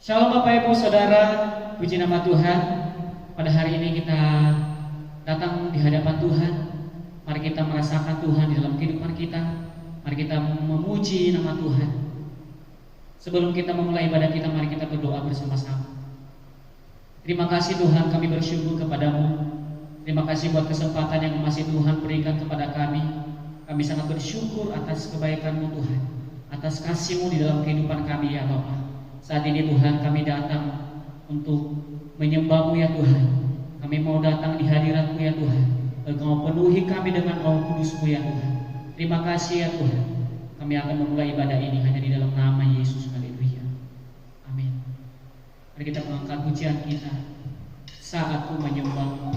Shalom Bapak Ibu Saudara, puji nama Tuhan. Pada hari ini kita datang di hadapan Tuhan. Mari kita merasakan Tuhan di dalam kehidupan kita. Mari kita memuji nama Tuhan. Sebelum kita memulai ibadah kita, mari kita berdoa bersama-sama. Terima kasih Tuhan, kami bersyukur kepadamu. Terima kasih buat kesempatan yang masih Tuhan berikan kepada kami. Kami sangat bersyukur atas kebaikan-Mu Tuhan, atas kasih-Mu di dalam kehidupan kami ya Bapa. Saat ini Tuhan kami datang untuk menyembah-Mu ya Tuhan. Kami mau datang di hadirat-Mu ya Tuhan. Engkau penuhi kami dengan Roh Kudus-Mu ya Tuhan. Terima kasih ya Tuhan. Kami akan memulai ibadah ini hanya di dalam nama Yesus. Haleluya. Amin. Mari kita mengangkat pujian kita. Saat Ku menyembah-Mu.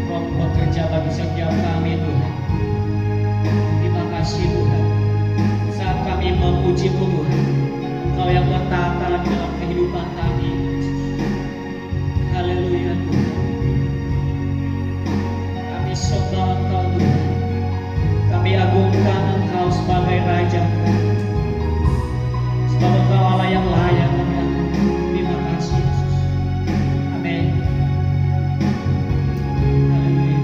Roh bekerja bagi setiap kami Tuhan. Terima kasih Tuhan. Saat kami memuji-Mu Tuhan, Engkau yang bertata di dalam kehidupan kami. Haleluya Tuhan. Kami sembah Engkau Tuhan. Kami agungkan Engkau sebagai Raja. Sebab Engkau Allah yang layak kami agungkan. Terima kasih Yesus. Amin. Haleluya.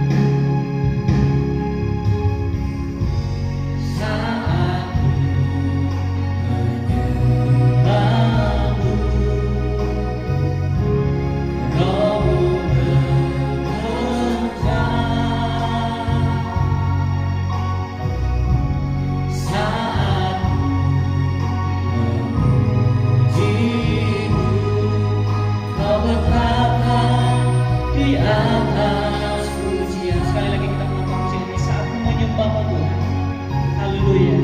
Sekali lagi kita mengangkat pujian ini saat menyembah-Mu Tuhan. Haleluya.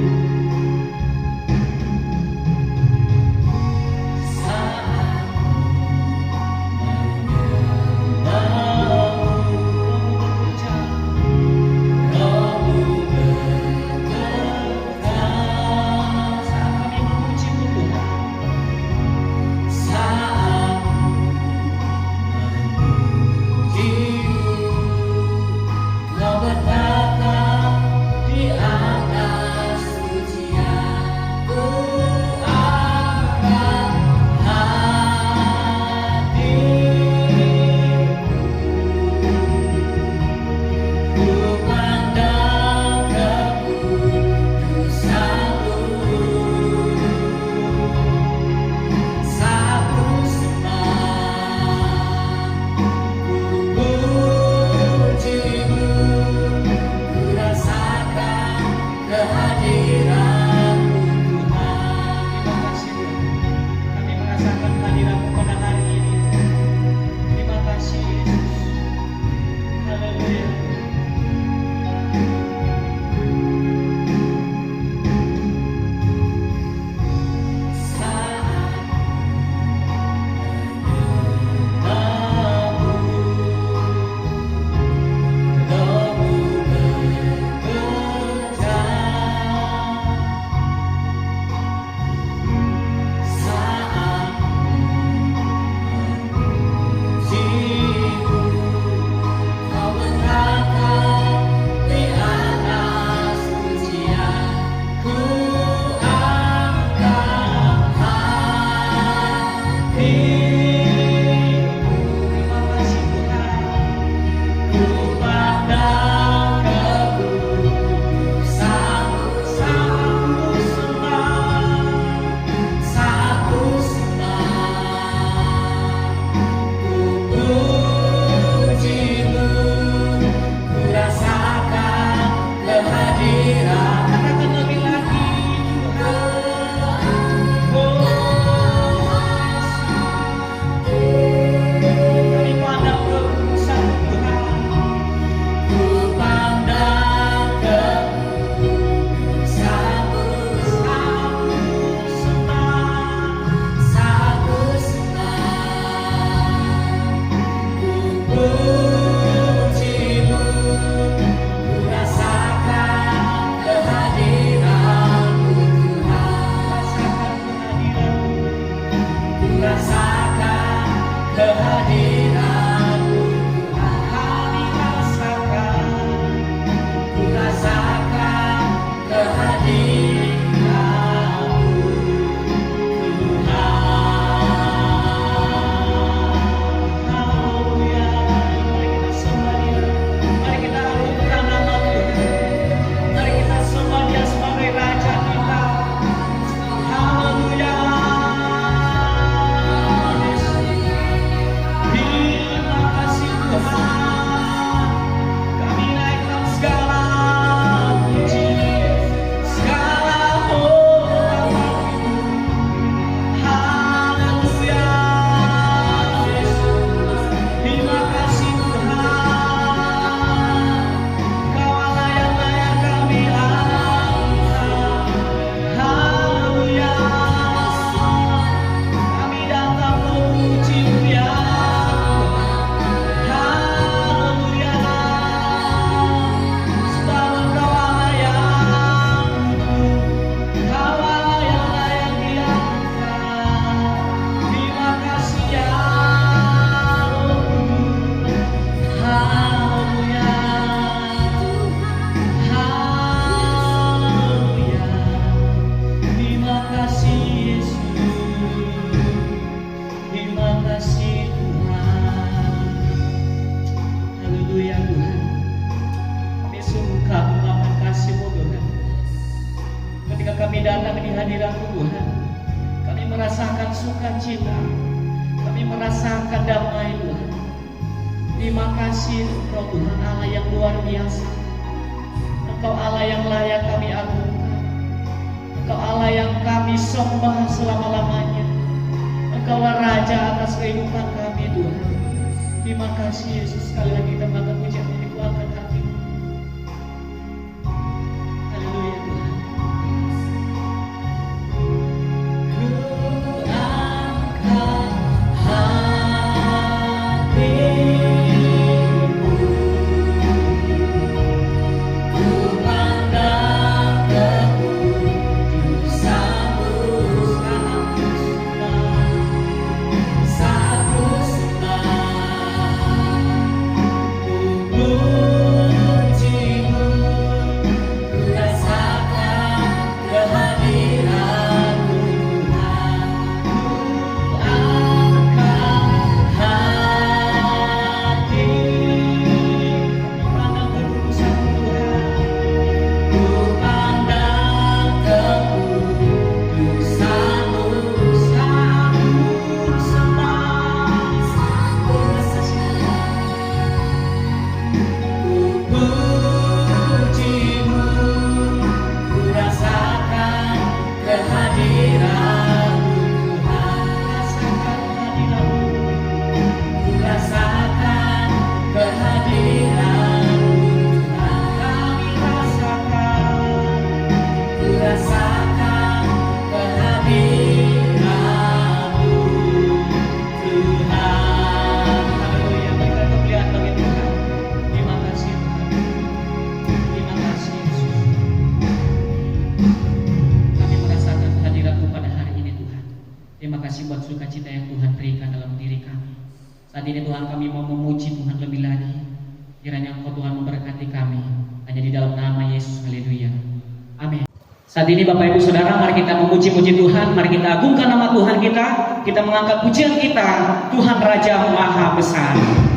hadirat-Mu Tuhan. Kami merasakan sukacita, kami merasakan damai Tuhan. Terima kasih Engkau Tuhan Allah yang luar biasa. Engkau Allah yang layak kami agungkan. Engkau Allah yang kami sembah selama-lamanya. Engkaulah Raja atas kehidupan kami Tuhan. Terima kasih Yesus. Sekali lagi kita mengangkat pujian ini, kuangkat hatimu. Haleluya Tuhan. Sukacita yang Tuhan berikan dalam diri kami. Saat ini Tuhan kami mau memuji Tuhan lebih lagi. Kiranya Engkau Tuhan memberkati kami. Hanya di dalam nama Yesus. Haleluya. Amin. Saat ini Bapak Ibu Saudara, mari kita memuji-muji Tuhan. Mari kita agungkan nama Tuhan kita. Kita mengangkat pujian kita. Tuhan Raja Maha Besar. Tuhan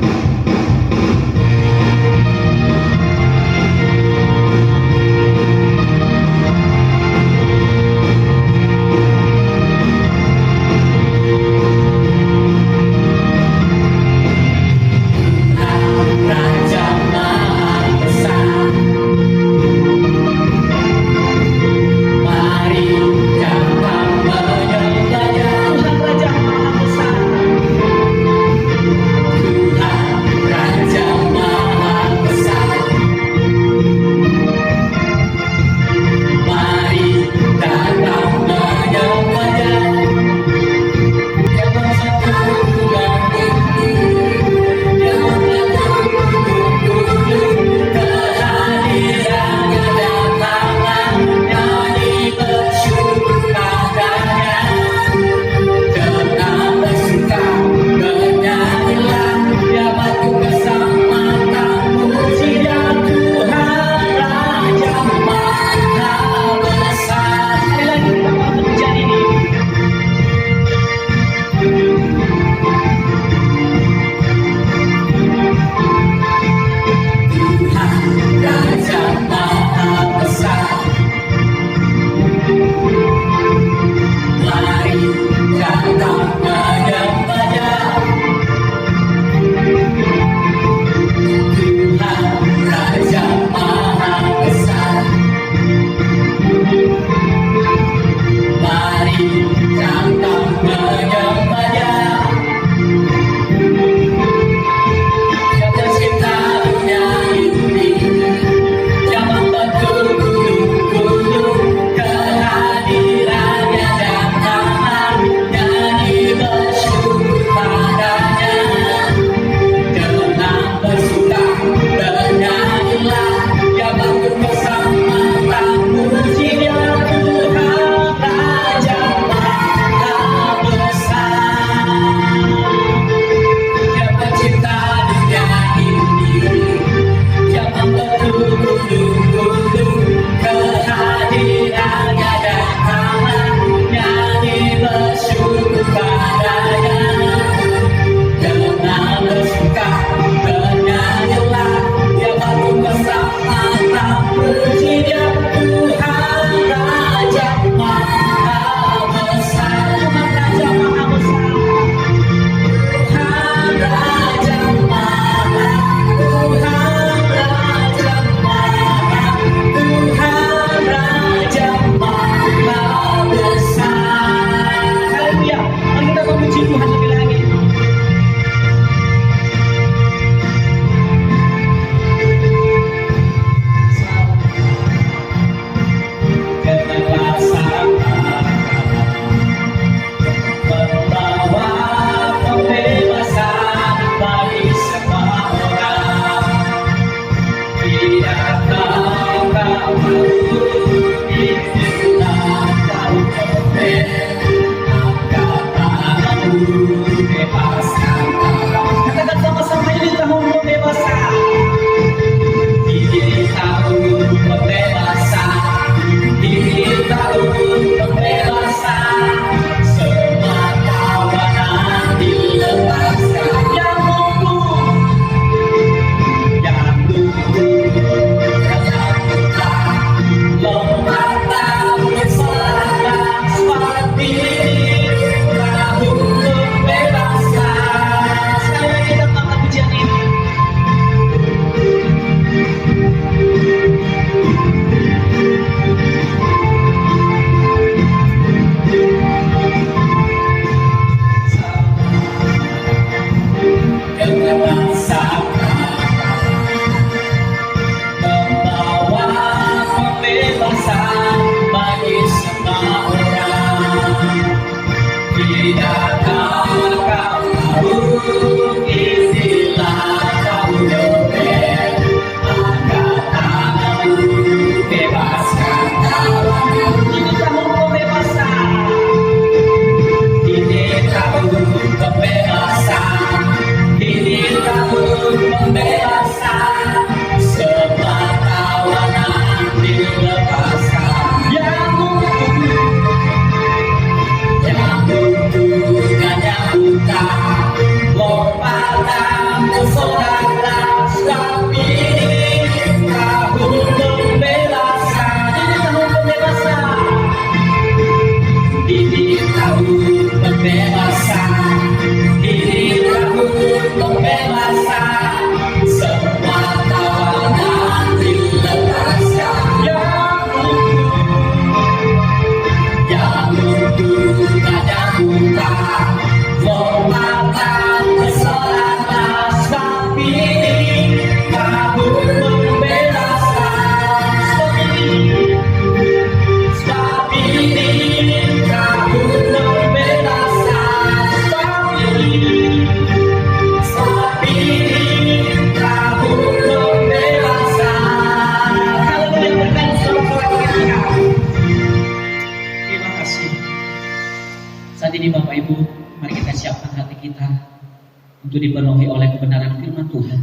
untuk dipenuhi oleh kebenaran firman Tuhan.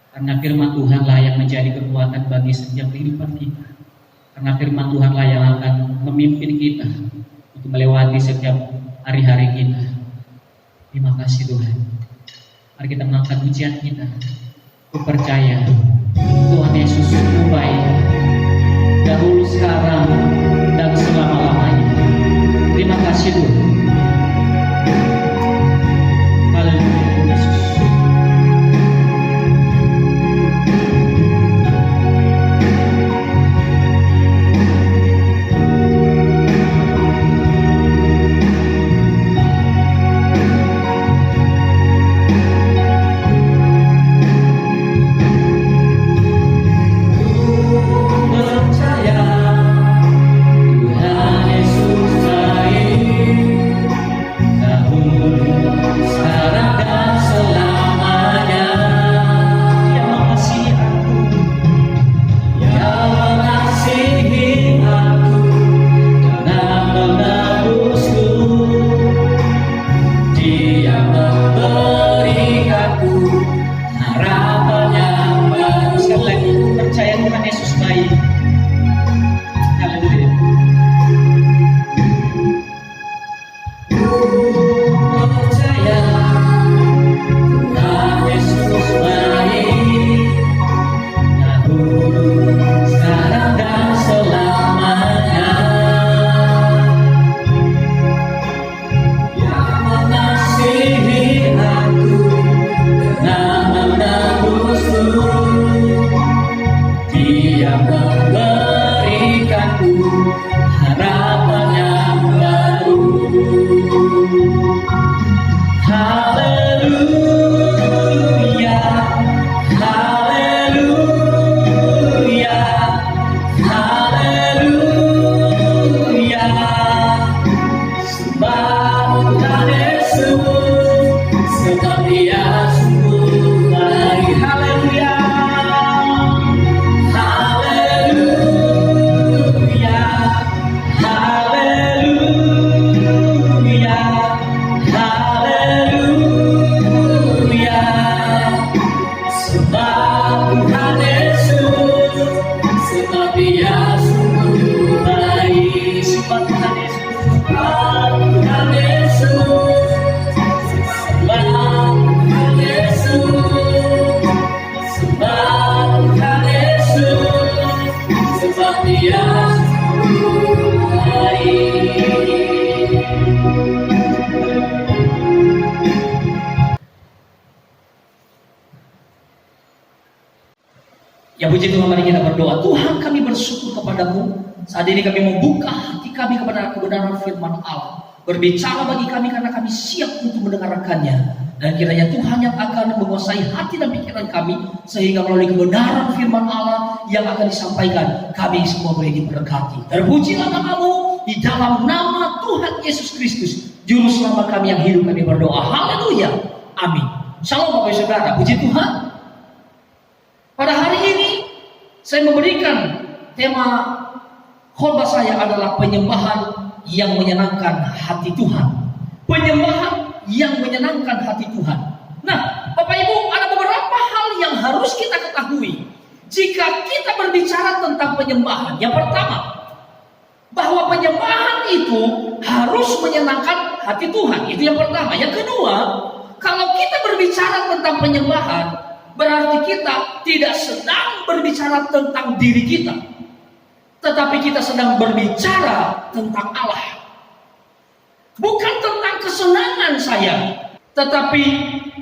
Karena firman Tuhanlah yang menjadi kekuatan bagi setiap kehidupan kita. Karena firman Tuhanlah yang akan memimpin kita untuk melewati setiap hari-hari kita. Terima kasih Tuhan. Mari kita mengangkat pujian kita. Aku percaya Tuhan Yesus sungguh baik, dahulu, sekarang, dan selama-lamanya. Terima kasih Tuhan. Haleluya Yesus. Ya puji Tuhan, mari kita berdoa. Tuhan, kami bersyukur kepadamu. Saat ini kami membuka hati kami kepada kebenaran firman Allah. Berbicara bagi kami karena kami siap untuk mendengarkannya. Dan kiranya Tuhan yang akan menguasai hati dan pikiran kami, sehingga melalui kebenaran firman Allah yang akan disampaikan, kami semua boleh diberkati. Terpujilah namamu di dalam nama Tuhan Yesus Kristus, Juru Selamat kami yang hidup, kami berdoa. Haleluya. Amin. Shalom Bapak Ibu Saudara. Puji Tuhan. Pada hari ini saya memberikan tema khotbah saya adalah penyembahan yang menyenangkan hati Tuhan. Penyembahan yang menyenangkan hati Tuhan. Nah, Bapak Ibu, ada beberapa hal yang harus kita ketahui jika kita berbicara tentang penyembahan. Yang pertama, bahwa penyembahan itu harus menyenangkan hati Tuhan. Itu yang pertama. Yang kedua, kalau kita berbicara tentang penyembahan, berarti kita tidak sedang berbicara tentang diri kita, tetapi kita sedang berbicara tentang Allah. Bukan tentang kesenangan saya, tetapi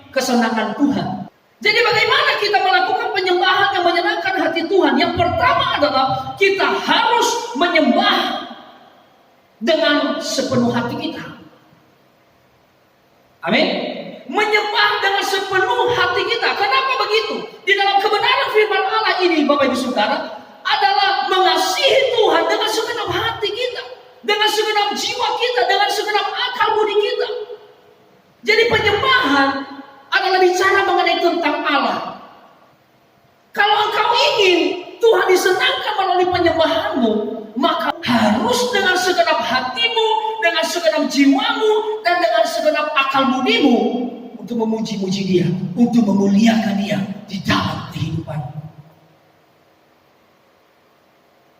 kesenangan Tuhan. Jadi bagaimana kita melakukan penyembahan yang menyenangkan hati Tuhan? Yang pertama adalah kita harus menyembah dengan sepenuh hati kita. Amin. Menyembah dengan sepenuh hati kita. Kenapa begitu? Di dalam kebenaran firman Allah ini, Bapak Ibu Saudara, adalah mengasihi Tuhan dengan segenap hati kita, dengan segenap jiwa kita, dengan segenap akal budi kita. Jadi penyembahan adalah bicara mengenai tentang Allah. Kalau engkau ingin Tuhan disenangkan melalui penyembahanmu, maka harus dengan segenap hatimu, dengan segenap jiwamu, dan dengan segenap akal budimu untuk memuji-muji Dia, untuk memuliakan Dia di dalam kehidupan.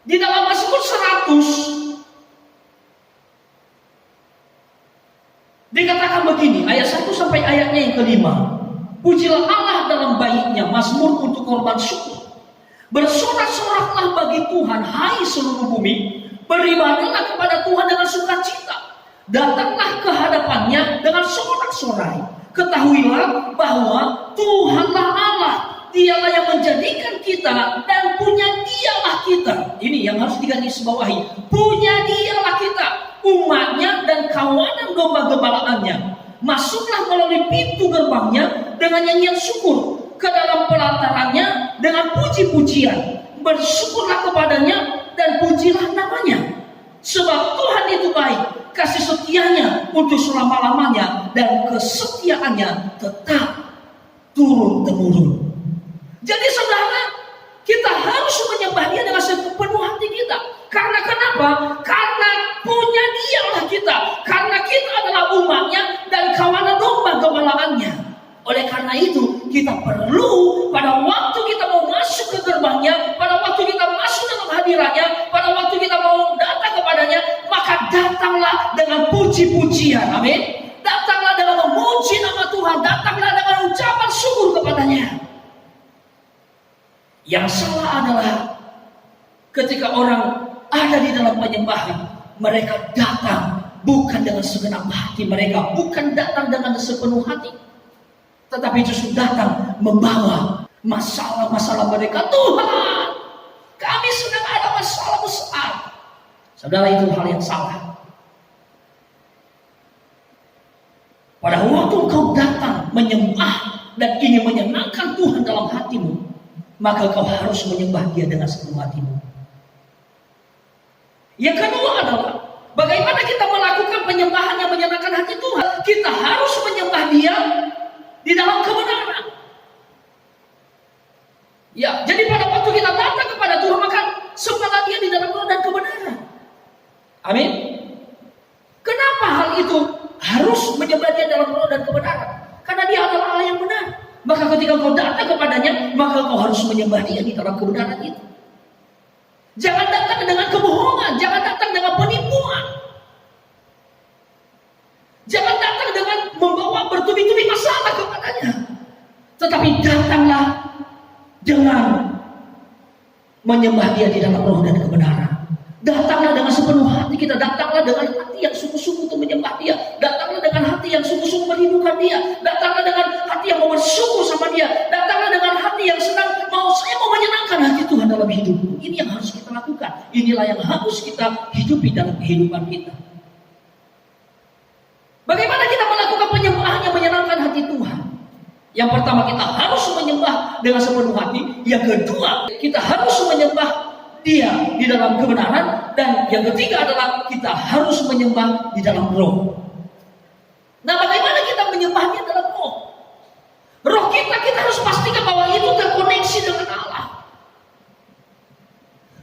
Di dalam Mazmur 100 dikatakan begini, ayat 1 sampai ayatnya yang kelima. Pujilah Allah dalam baiknya, mazmur untuk korban syukur. Bersorak-soraklah bagi Tuhan, hai seluruh bumi. Beribadahlah kepada Tuhan dengan sukacita. Datanglah ke hadapannya dengan sorak-sorai. Ketahuilah bahwa Tuhanlah Allah. Dialah yang menjadikan kita dan punya Dialah kita. Ini yang harus digarisbawahi. Punya Dialah kita, umatnya dan kawanan domba gembalaannya. Masuklah melalui pintu gerbangnya dengan nyanyian syukur, ke dalam pelatarannya dengan puji-pujian. Bersyukurlah kepadanya dan pujilah namanya. Sebab Tuhan itu baik, kasih setianya untuk selama-lamanya, dan kesetiaannya tetap turun-temurun. Jadi saudara, kita harus menyembah Dia dengan sepenuh hati kita. Karena kenapa? Karena punya Dialah kita. Karena kita adalah umatnya dan kawanan domba gembalaannya. Oleh karena itu, kita perlu pada waktu kita mau masuk ke gerbangnya, pada waktu kita masuk dalam hadirannya, pada waktu kita mau datang kepadanya, maka datanglah dengan puji-pujian. Amin. Datanglah dengan memuji nama Tuhan. Datanglah dengan ucapan syukur kepadanya. Yang salah adalah ketika orang ada di dalam penyembahan, mereka datang bukan dengan segenap hati mereka, bukan datang dengan sepenuh hati, tetapi justru datang membawa masalah-masalah mereka. Tuhan, kami sedang ada masalah besar. Saudara, itu hal yang salah. Pada waktu kau datang menyembah dan ingin menyenangkan Tuhan dalam hatimu, maka kau harus menyembah Dia dengan sepenuh hatimu. Yang kedua adalah bagaimana kita melakukan penyembahan yang menyenangkan hati Tuhan. Kita harus menyembah Dia di dalam kebenaran. Ya, jadi pada waktu kita datang kepada Tuhan, maka sembahlah Dia di dalam roh dan kebenaran. Amin. Kenapa hal itu harus menyembah Dia dalam roh dan kebenaran? Karena Dia adalah Allah yang benar. Maka ketika kau datang kepadanya, maka kau harus menyembah Dia di dalam kebenaran itu. Jangan datang dengan kebohongan, jangan datang dengan penipuan, jangan datang dengan membawa bertubi-tubi masalah kepadanya. Tetapi datanglah dengan menyembah Dia di dalam roh dan kebenaran. Datanglah dengan sepenuh hati kita, datanglah dengan hati yang sungguh-sungguh untuk menyembah Dia, datanglah dengan hati yang sungguh-sungguh merindukan Dia, datanglah dengan hati yang mau bersyukur sama Dia, datanglah dengan hati yang senang, saya mau menyenangkan hati Tuhan dalam hidupku. Ini yang harus kita lakukan, inilah yang harus kita hidupi dalam kehidupan kita. Bagaimana kita melakukan penyembahan yang menyenangkan hati Tuhan? Yang pertama, kita harus menyembah dengan sepenuh hati. Yang kedua, kita harus menyembah Dia di dalam kebenaran. Dan yang ketiga adalah kita harus menyembah di dalam roh. Nah, bagaimana kita menyembahnya dalam roh? Roh kita harus pastikan bahwa itu terkoneksi dengan Allah.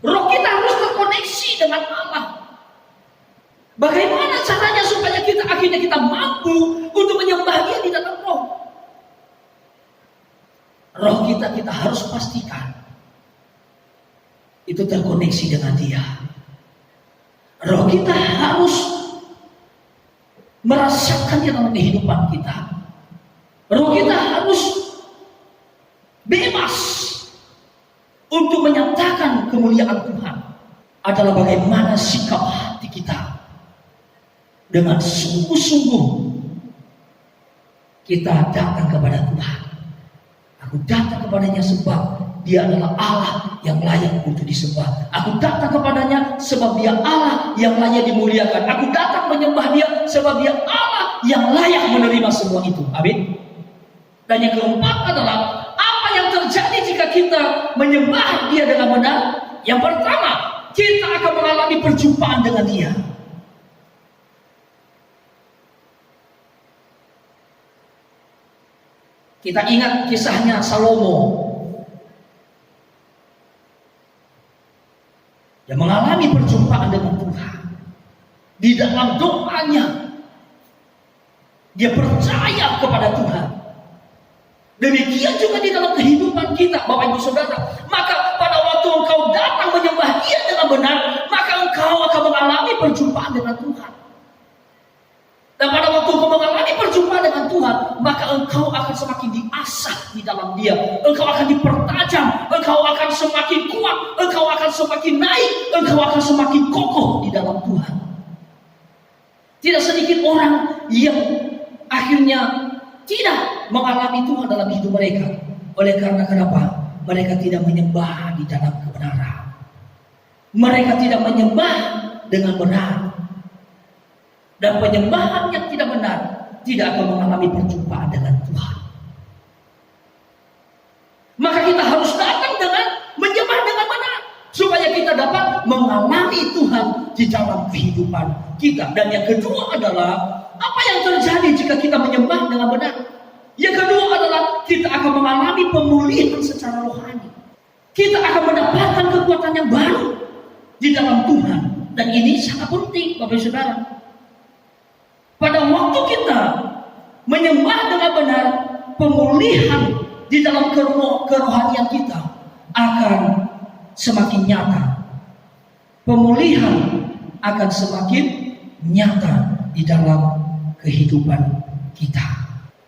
Roh kita harus terkoneksi dengan Allah. Bagaimana caranya supaya kita akhirnya kita mampu untuk menyembah Dia di dalam roh? Roh kita harus pastikan itu terkoneksi dengan Dia. Roh kita harus merasakan Dia dalam kehidupan kita. Roh kita harus bebas untuk menyatakan kemuliaan Tuhan. Adalah bagaimana sikap hati kita dengan sungguh-sungguh kita datang kepada Tuhan. Aku datang kepadanya sebab Dia adalah Allah yang layak untuk disembah. Aku datang kepadanya sebab Dia Allah yang layak dimuliakan. Aku datang menyembah Dia sebab Dia Allah yang layak menerima semua itu. Amin. Dan yang keempat adalah apa yang terjadi jika kita menyembah Dia dengan benar? Yang pertama, kita akan mengalami perjumpaan dengan Dia. Kita ingat kisahnya Salomo yang mengalami perjumpaan dengan Tuhan. Di dalam doanya Dia percaya kepada Tuhan. Demikian juga di dalam kehidupan kita, Bapak Ibu Saudara. Maka pada waktu engkau datang menyembah Dia dengan benar, maka engkau akan mengalami perjumpaan dengan Tuhan. Dan pada waktu engkau mengalami perjumpaan dengan Tuhan, maka engkau akan semakin diasah di dalam Dia. Engkau akan dipertajam, engkau akan semakin kuat, engkau akan semakin naik, engkau akan semakin kokoh di dalam Tuhan. Tidak sedikit orang yang akhirnya tidak mengalami Tuhan dalam hidup mereka. Oleh karena kenapa? Mereka tidak menyembah di dalam kebenaran. Mereka tidak menyembah dengan benar. Dan penyembahan yang tidak benar tidak akan mengalami perjumpaan dengan Tuhan. Maka kita harus datang dengan menyembah dengan benar, supaya kita dapat mengalami Tuhan di dalam kehidupan kita. Dan yang kedua adalah, apa yang terjadi jika kita menyembah dengan benar? Yang kedua adalah kita akan mengalami pemulihan secara rohani. Kita akan mendapatkan kekuatan yang baru di dalam Tuhan. Dan ini sangat penting, Bapak Saudara. Pada waktu kita menyembah dengan benar, pemulihan di dalam kerohanian kita akan semakin nyata. Pemulihan akan semakin nyata di dalam kehidupan kita.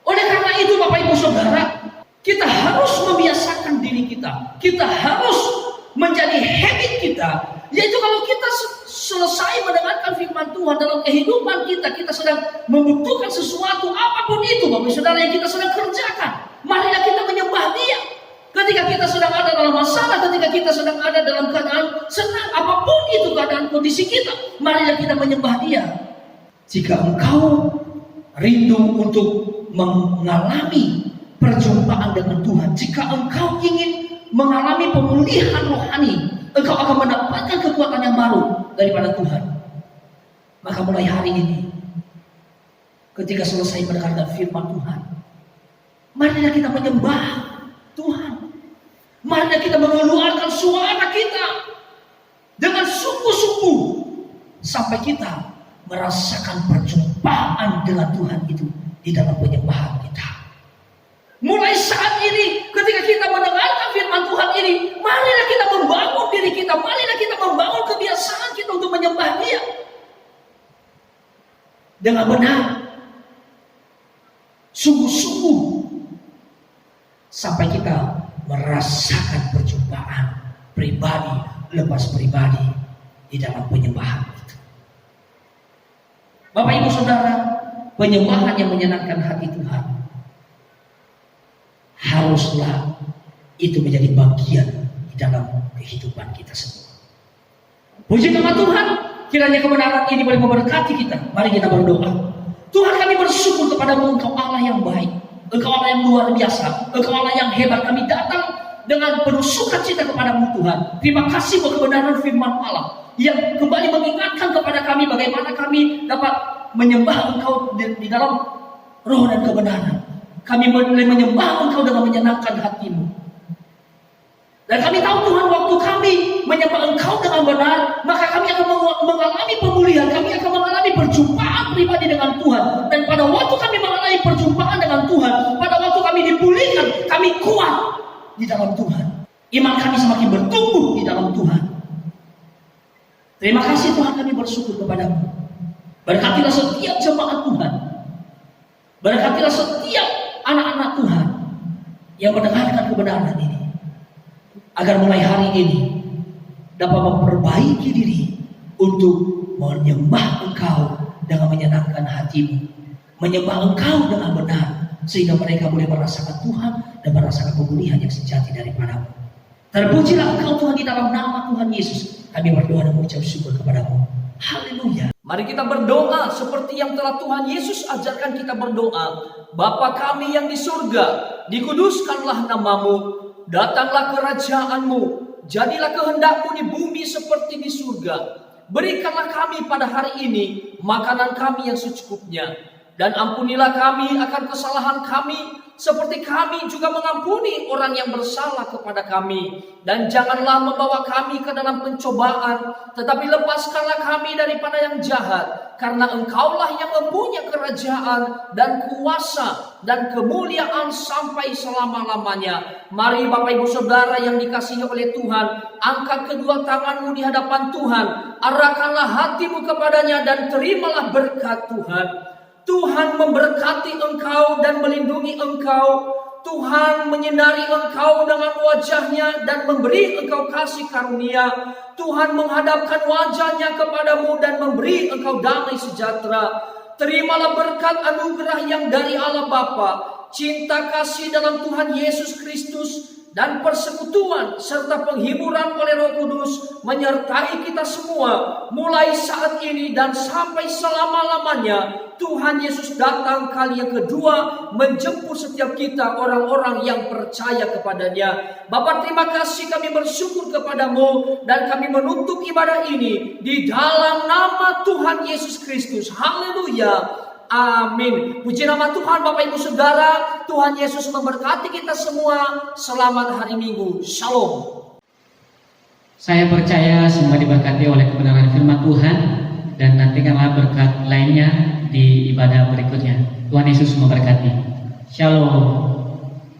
Oleh karena itu, Bapak Ibu Saudara, kita harus membiasakan diri kita. Kita harus menjadi habit kita, yaitu kalau kita selesai mendengarkan firman Tuhan dalam kehidupan kita, kita sedang membutuhkan sesuatu apapun itu, Bapak Saudara, yang kita sedang kerjakan, marilah kita menyembah Dia. Ketika kita sedang ada dalam masalah, ketika kita sedang ada dalam keadaan senang, apapun itu keadaan kondisi kita, marilah kita menyembah Dia. Jika engkau rindu untuk mengalami perjumpaan dengan Tuhan, jika engkau ingin mengalami pemulihan rohani, engkau akan mendapatkan kekuatan yang baru daripada Tuhan. Maka mulai hari ini, ketika selesai mendengarkan firman Tuhan, marilah kita menyembah Tuhan. Marilah kita mengeluarkan suara kita dengan sungguh-sungguh sampai kita merasakan perjumpaan dengan Tuhan itu di dalam penyembahan kita. Mulai saat ini, ketika kita mendengarkan firman Tuhan ini, marilah kita membangun diri kita, marilah kita membangun kebiasaan kita untuk menyembah Dia dengan benar, sungguh-sungguh, sampai kita merasakan perjumpaan pribadi lepas pribadi di dalam penyembahan itu. Bapak Ibu Saudara, penyembahan yang menyenangkan hati Tuhan haruslah itu menjadi bagian di dalam kehidupan kita semua. Puji nama Tuhan, kiranya kebenaran ini boleh memberkati kita. Mari kita berdoa. Tuhan, kami bersyukur kepadamu, Engkau Allah yang baik, Engkau Allah yang luar biasa, Engkau Allah yang hebat. Kami datang dengan penuh sukacita kepadamu Tuhan. Terima kasih buat kebenaran firman Allah yang kembali mengingatkan kepada kami bagaimana kami dapat menyembah Engkau di dalam roh dan kebenaran. Kami boleh menyembah Engkau dengan menyenangkan hatimu. Dan kami tahu Tuhan, waktu kami menyembah Engkau dengan benar, maka kami akan mengalami pemulihan, kami akan mengalami perjumpaan pribadi dengan Tuhan. Dan pada waktu kami mengalami perjumpaan dengan Tuhan, pada waktu kami dipulihkan, kami kuat di dalam Tuhan. Iman kami semakin bertumbuh di dalam Tuhan. Terima kasih Tuhan, kami bersyukur kepadamu. Berkatilah setiap jemaat Tuhan. Berkatilah setiap anak-anak Tuhan yang mendengarkan kebenaran ini, agar mulai hari ini dapat memperbaiki diri untuk menyembah Engkau dengan menyenangkan hatimu, menyembah Engkau dengan benar, sehingga mereka boleh merasakan Tuhan dan merasakan pemulihan yang sejati daripadamu. Terpujilah Engkau Tuhan, di dalam nama Tuhan Yesus kami berdoa dan mengucap syukur kepadamu. Haleluya. Mari kita berdoa seperti yang telah Tuhan Yesus ajarkan kita berdoa. Bapa kami yang di surga, dikuduskanlah namamu, datanglah kerajaanmu, jadilah kehendakmu di bumi seperti di surga. Berikanlah kami pada hari ini makanan kami yang secukupnya, dan ampunilah kami akan kesalahan kami seperti kami juga mengampuni orang yang bersalah kepada kami. Dan janganlah membawa kami ke dalam pencobaan, tetapi lepaskanlah kami daripada yang jahat. Karena Engkaulah yang mempunyai kerajaan dan kuasa dan kemuliaan sampai selama-lamanya. Mari Bapak Ibu Saudara yang dikasihi oleh Tuhan, angkat kedua tanganmu di hadapan Tuhan. Arahkanlah hatimu kepadanya dan terimalah berkat Tuhan. Tuhan memberkati engkau dan melindungi engkau. Tuhan menyinari engkau dengan wajahnya dan memberi engkau kasih karunia. Tuhan menghadapkan wajahnya kepadamu dan memberi engkau damai sejahtera. Terimalah berkat anugerah yang dari Allah Bapa, cinta kasih dalam Tuhan Yesus Kristus, dan persekutuan serta penghiburan oleh Roh Kudus menyertai kita semua mulai saat ini dan sampai selama-lamanya. Tuhan Yesus datang kali yang kedua menjemput setiap kita orang-orang yang percaya kepadanya. Bapa, terima kasih, kami bersyukur kepadamu dan kami menutup ibadah ini di dalam nama Tuhan Yesus Kristus. Haleluya. Amin. Puji nama Tuhan. Bapak Ibu Saudara, Tuhan Yesus memberkati kita semua. Selamat hari Minggu. Shalom. Saya percaya semua diberkati oleh kebenaran firman Tuhan, dan nantikanlah berkat lainnya di ibadah berikutnya. Tuhan Yesus memberkati. Shalom.